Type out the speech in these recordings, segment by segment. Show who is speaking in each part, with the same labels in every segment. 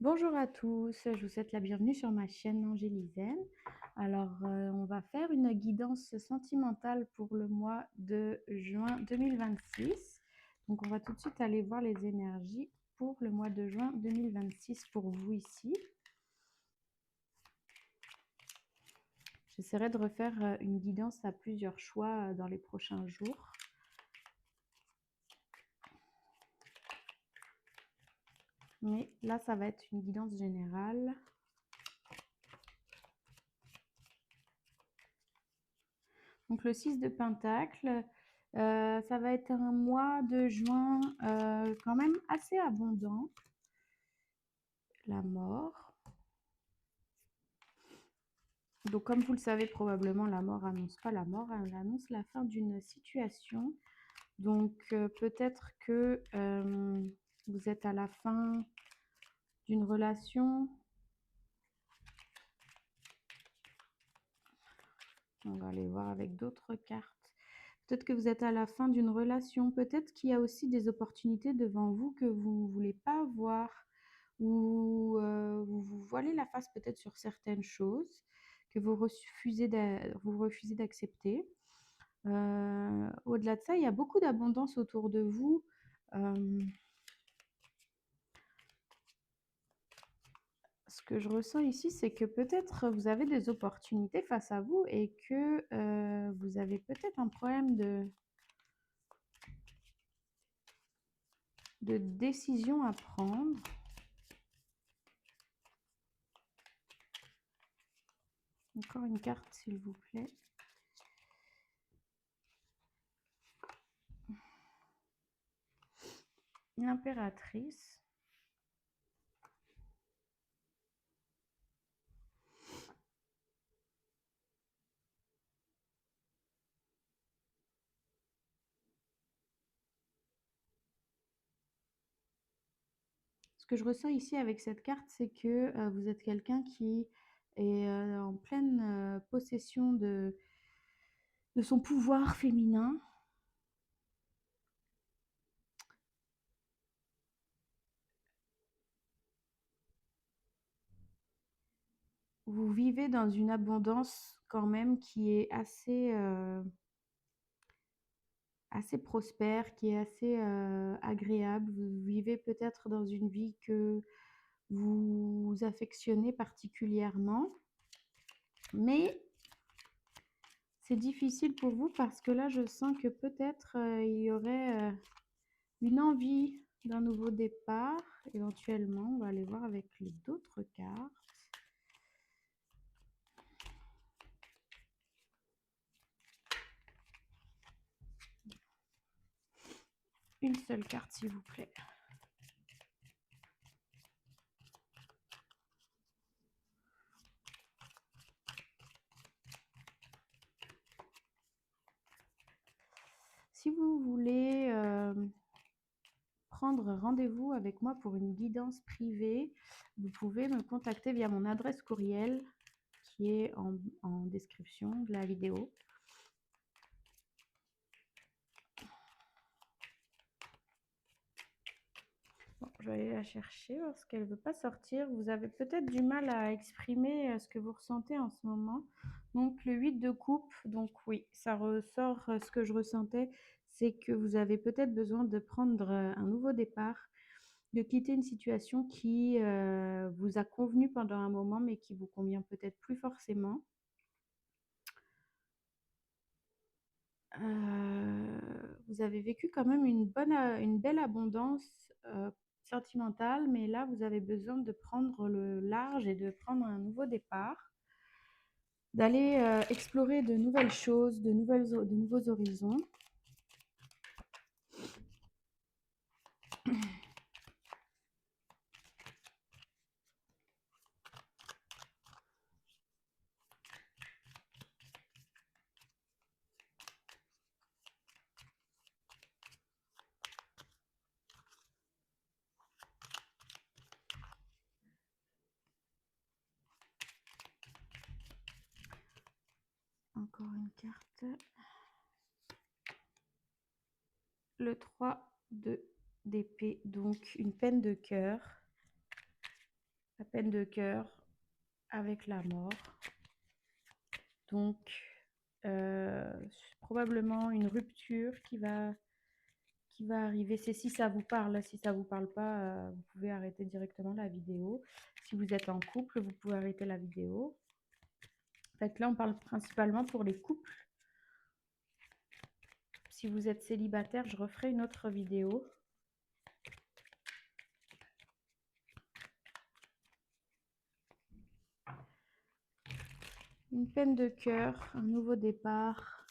Speaker 1: Bonjour à tous, je vous souhaite la bienvenue sur ma chaîne Angélisène. Alors, on va faire une guidance sentimentale pour le mois de juin 2026. Donc, on va tout de suite aller voir les énergies pour le mois de juin 2026 pour vous ici. J'essaierai de refaire une guidance à plusieurs choix dans les prochains jours. Mais là, ça va être une guidance générale. Donc le 6 de Pentacle, ça va être un mois de juin quand même assez abondant. La mort. Donc comme vous le savez probablement, la mort annonce pas la mort, elle annonce la fin d'une situation. Donc peut-être que vous êtes à la fin d'une relation. On va aller voir avec d'autres cartes. Peut-être que vous êtes à la fin d'une relation. Peut-être qu'il y a aussi des opportunités devant vous que vous ne voulez pas voir. Ou vous vous voilez la face peut-être sur certaines choses que vous refusez d'accepter. Au-delà de ça, il y a beaucoup d'abondance autour de vous. Ce que je ressens ici, c'est que peut-être vous avez des opportunités face à vous et que vous avez peut-être un problème de décision à prendre. Encore une carte, s'il vous plaît. L'impératrice. Ce que je ressens ici avec cette carte, c'est que vous êtes quelqu'un qui est en pleine possession de son pouvoir féminin. Vous vivez dans une abondance quand même qui est assez prospère, qui est assez agréable. Vous vivez peut-être dans une vie que vous affectionnez particulièrement, mais c'est difficile pour vous parce que là, je sens que peut-être il y aurait une envie d'un nouveau départ, éventuellement. On va aller voir avec les d'autres cartes. Une seule carte, s'il vous plaît. Si vous voulez prendre rendez-vous avec moi pour une guidance privée, vous pouvez me contacter via mon adresse courriel qui est en description de la vidéo. Bon, je vais aller la chercher parce qu'elle ne veut pas sortir. Vous avez peut-être du mal à exprimer ce que vous ressentez en ce moment. Donc le 8 de coupe, donc oui, ça ressort ce que je ressentais, c'est que vous avez peut-être besoin de prendre un nouveau départ, de quitter une situation qui vous a convenu pendant un moment, mais qui vous convient peut-être plus forcément. Vous avez vécu quand même une belle abondance sentimentale, mais là, vous avez besoin de prendre le large et de prendre un nouveau départ, d'aller explorer de nouvelles choses, de nouveaux horizons. Encore une carte. Le 3 d'épée, donc une peine de cœur. la peine de cœur avec la mort. Donc, probablement une rupture qui va arriver. C'est si ça vous parle. Si ça vous parle pas, vous pouvez arrêter directement la vidéo. Si vous êtes en couple, vous pouvez arrêter la vidéo. En fait, là, on parle principalement pour les couples. Si vous êtes célibataire, je referai une autre vidéo. Une peine de cœur, un nouveau départ.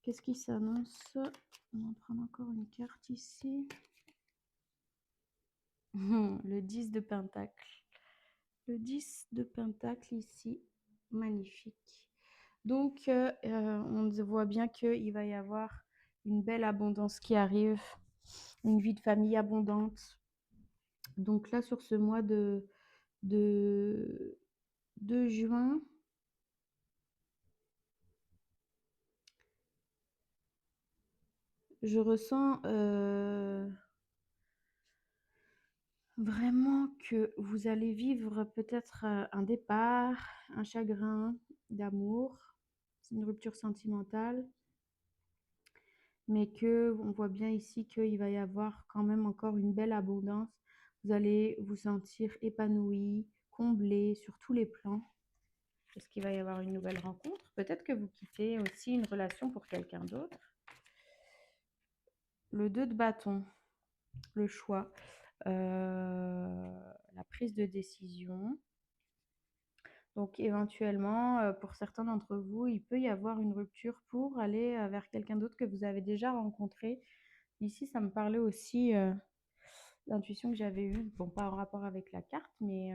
Speaker 1: Qu'est-ce qui s'annonce? On va prendre encore une carte ici. Le 10 de Pentacle. Le 10 de Pentacle ici. Magnifique. Donc, on voit bien qu'il va y avoir une belle abondance qui arrive. Une vie de famille abondante. Donc là, sur ce mois de juin, je ressens vraiment que vous allez vivre peut-être un départ, un chagrin d'amour, une rupture sentimentale, mais que on voit bien ici qu'il va y avoir quand même encore une belle abondance. Vous allez vous sentir épanoui, comblé sur tous les plans. Est-ce qu'il va y avoir une nouvelle rencontre? Peut-être que vous quittez aussi une relation pour quelqu'un d'autre. Le 2 de bâton, le choix, la prise de décision. Donc éventuellement, pour certains d'entre vous, il peut y avoir une rupture pour aller vers quelqu'un d'autre que vous avez déjà rencontré. Ici, ça me parlait aussi l'intuition que j'avais eue, bon, pas en rapport avec la carte, mais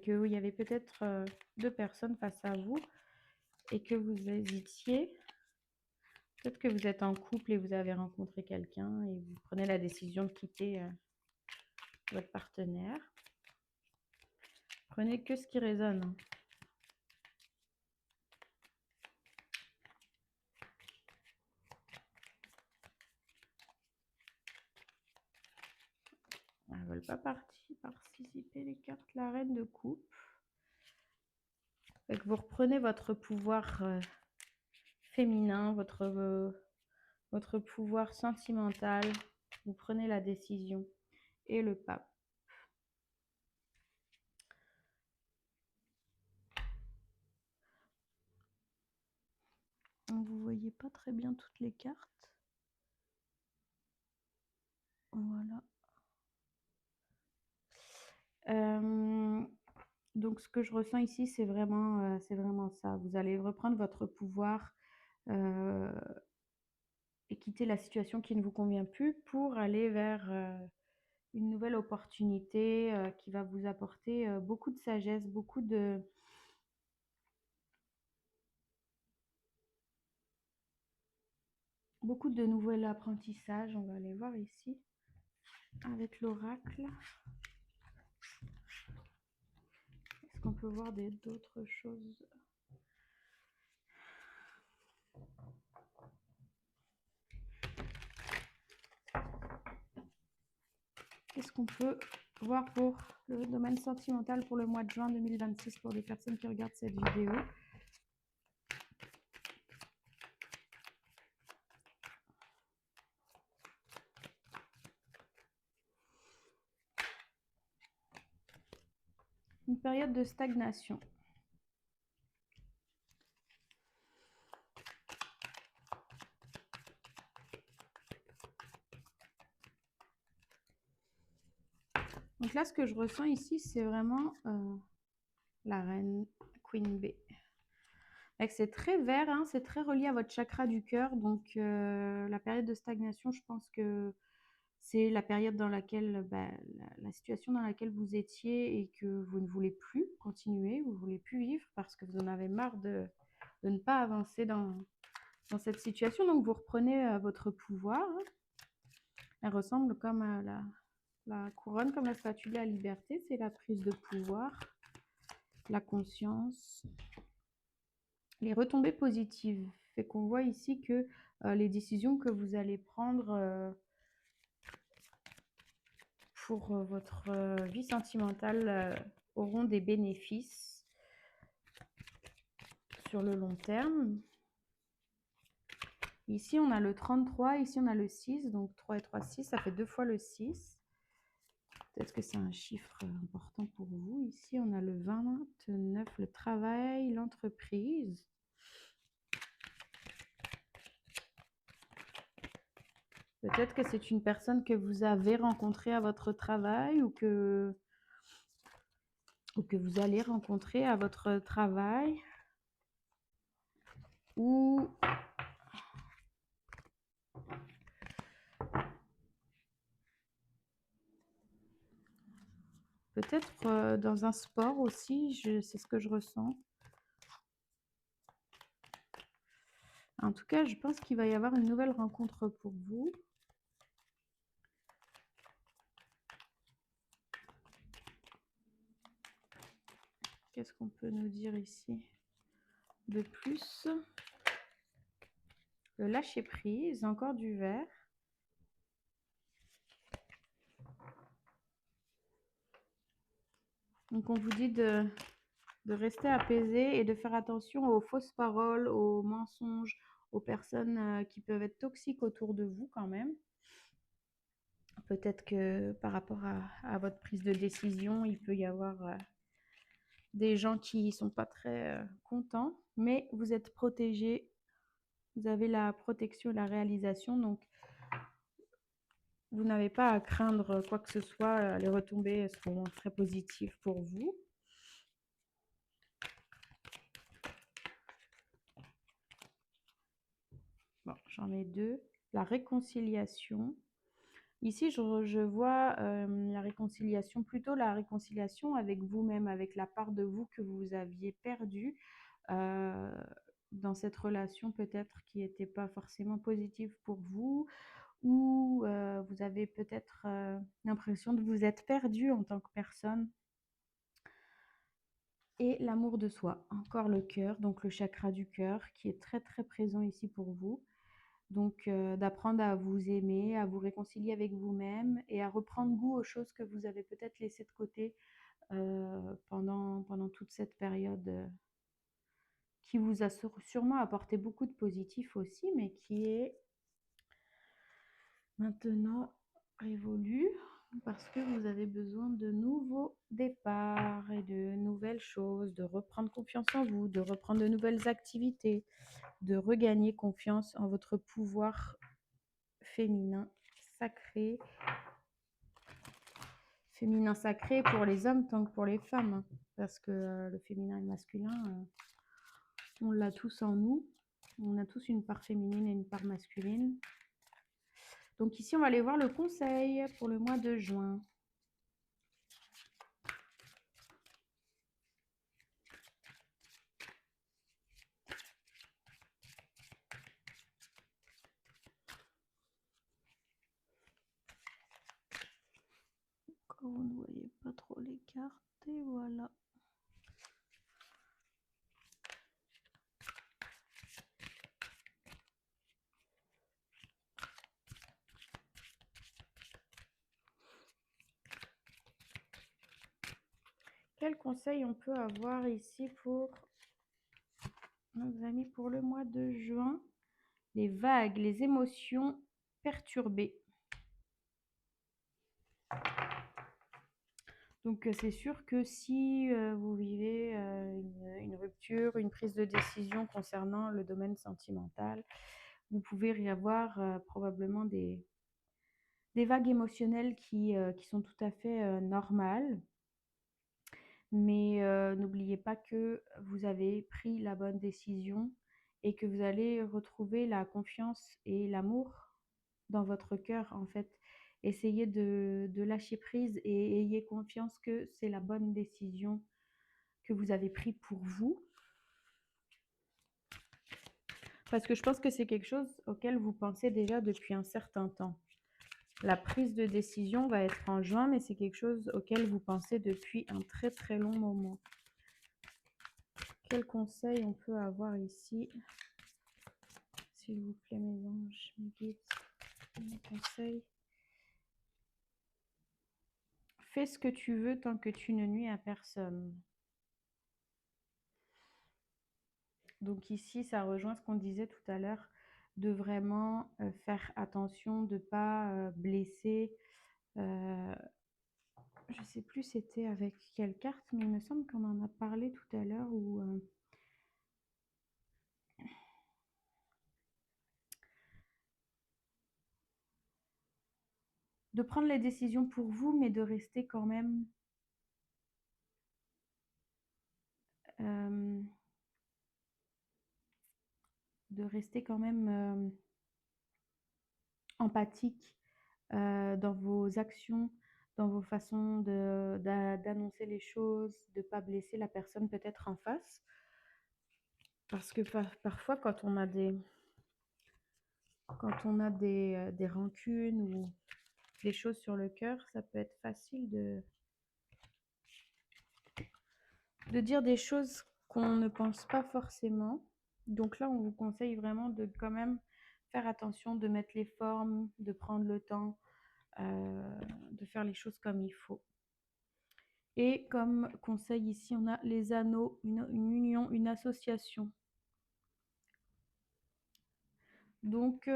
Speaker 1: qu'il y avait peut-être deux personnes face à vous et que vous hésitiez. Peut-être que vous êtes en couple et vous avez rencontré quelqu'un et vous prenez la décision de quitter votre partenaire. Prenez que ce qui résonne. Elles ne veulent pas participer les cartes. La reine de coupe. Donc vous reprenez votre pouvoir féminin, votre pouvoir sentimental. Vous prenez la décision. Et le pape. Vous ne voyez pas très bien toutes les cartes. Voilà. Donc, ce que je ressens ici, c'est vraiment ça. Vous allez reprendre votre pouvoir et quitter la situation qui ne vous convient plus pour aller vers une nouvelle opportunité qui va vous apporter beaucoup de sagesse, beaucoup de nouveaux apprentissages. On va aller voir ici avec l'oracle. Est-ce qu'on peut voir d'autres choses? Qu'est-ce qu'on peut voir pour le domaine sentimental pour le mois de juin 2026 pour les personnes qui regardent cette vidéo? Une période de stagnation. Donc là, ce que je ressens ici, c'est vraiment la reine, Queen B. C'est très vert, hein, c'est très relié à votre chakra du cœur. Donc la période de stagnation, je pense que c'est la période dans laquelle, la situation dans laquelle vous étiez et que vous ne voulez plus continuer, vous ne voulez plus vivre parce que vous en avez marre de ne pas avancer dans cette situation. Donc vous reprenez votre pouvoir. Elle ressemble comme à la couronne, comme la statue de la liberté. C'est la prise de pouvoir, la conscience, les retombées positives. Fait qu'on voit ici que les décisions que vous allez prendre pour votre vie sentimentale auront des bénéfices sur le long terme. Ici, on a le 33, ici, on a le 6, donc 3 et 3, 6, ça fait 2 fois le 6. Peut-être que c'est un chiffre important pour vous. Ici, on a le 29, le travail, l'entreprise. Peut-être que c'est une personne que vous avez rencontrée à votre travail ou que vous allez rencontrer à votre travail. Ou peut-être dans un sport aussi, c'est ce que je ressens. En tout cas, je pense qu'il va y avoir une nouvelle rencontre pour vous. Qu'est-ce qu'on peut nous dire ici de plus? Le lâcher prise, encore du vert. Donc on vous dit de rester apaisé et de faire attention aux fausses paroles, aux mensonges, aux personnes qui peuvent être toxiques autour de vous quand même. Peut-être que par rapport à votre prise de décision, il peut y avoir des gens qui ne sont pas très contents, mais vous êtes protégé, vous avez la protection et la réalisation, donc vous n'avez pas à craindre quoi que ce soit, les retombées seront très positives pour vous. Bon, j'en ai 2. La réconciliation. Ici, je vois la réconciliation, plutôt la réconciliation avec vous-même, avec la part de vous que vous aviez perdue dans cette relation peut-être qui n'était pas forcément positive pour vous, ou vous avez peut-être l'impression de vous être perdu en tant que personne. Et l'amour de soi, encore le cœur, donc le chakra du cœur qui est très très présent ici pour vous. Donc d'apprendre à vous aimer, à vous réconcilier avec vous-même et à reprendre goût aux choses que vous avez peut-être laissées de côté pendant toute cette période qui vous a sûrement apporté beaucoup de positif aussi, mais qui est maintenant révolue parce que vous avez besoin de nouveaux départs et de nouvelles choses, de reprendre confiance en vous, de reprendre de nouvelles activités, de regagner confiance en votre pouvoir féminin sacré. Féminin sacré pour les hommes tant que pour les femmes, hein, parce que le féminin et le masculin, on l'a tous en nous. On a tous une part féminine et une part masculine. Donc ici, on va aller voir le conseil pour le mois de juin. Quand vous ne voyez pas trop les cartes, et voilà. Quel conseil on peut avoir ici pour nos amis pour le mois de juin? Les vagues, les émotions perturbées. Donc c'est sûr que si vous vivez une rupture, une prise de décision concernant le domaine sentimental, vous pouvez y avoir probablement des vagues émotionnelles qui sont tout à fait normales. Mais n'oubliez pas que vous avez pris la bonne décision et que vous allez retrouver la confiance et l'amour dans votre cœur en fait. Essayez de lâcher prise et ayez confiance que c'est la bonne décision que vous avez prise pour vous. Parce que je pense que c'est quelque chose auquel vous pensez déjà depuis un certain temps. La prise de décision va être en juin, mais c'est quelque chose auquel vous pensez depuis un très très long moment. Quel conseil on peut avoir ici? S'il vous plaît, mes anges, mes guides, mes conseils. fais ce que tu veux tant que tu ne nuis à personne. Donc ici, ça rejoint ce qu'on disait tout à l'heure, de vraiment faire attention, de ne pas blesser. euh, je ne sais plus c'était avec quelle carte, mais il me semble qu'on en a parlé tout à l'heure, ou de prendre les décisions pour vous, mais euh, de rester quand même empathique dans vos actions, dans vos façons d'annoncer les choses, de ne pas blesser la personne peut-être en face. Parce que parfois, quand on a des rancunes ou des choses sur le cœur, ça peut être facile de dire des choses qu'on ne pense pas forcément. Donc là, on vous conseille vraiment de quand même faire attention, de mettre les formes, de prendre le temps, de faire les choses comme il faut. Et comme conseil ici, on a les anneaux, une union, une association. Donc,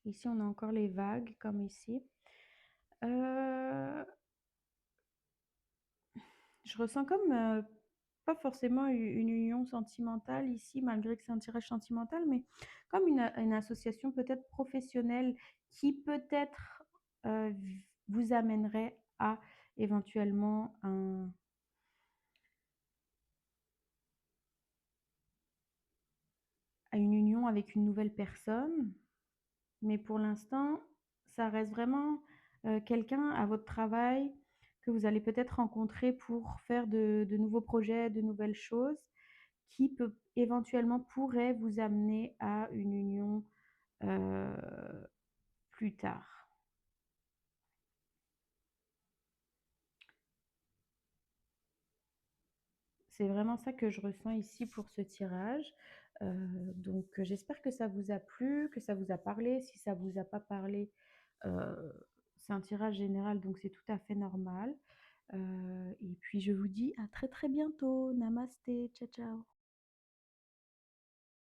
Speaker 1: ici, on a encore les vagues, comme ici. Je ressens comme pas forcément une union sentimentale ici, malgré que c'est un tirage sentimental, mais comme une association peut-être professionnelle qui peut-être euh, vous amènerait à éventuellement à une union avec une nouvelle personne. Mais pour l'instant, ça reste vraiment quelqu'un à votre travail que vous allez peut-être rencontrer pour faire de nouveaux projets, de nouvelles choses, qui peut éventuellement pourrait vous amener à une union euh, plus tard. C'est vraiment ça que je ressens ici pour ce tirage. Donc j'espère que ça vous a plu, que ça vous a parlé. Si ça vous a pas parlé, euh, c'est un tirage général, donc c'est tout à fait normal. Et puis je vous dis à très très bientôt. Namasté, ciao ciao.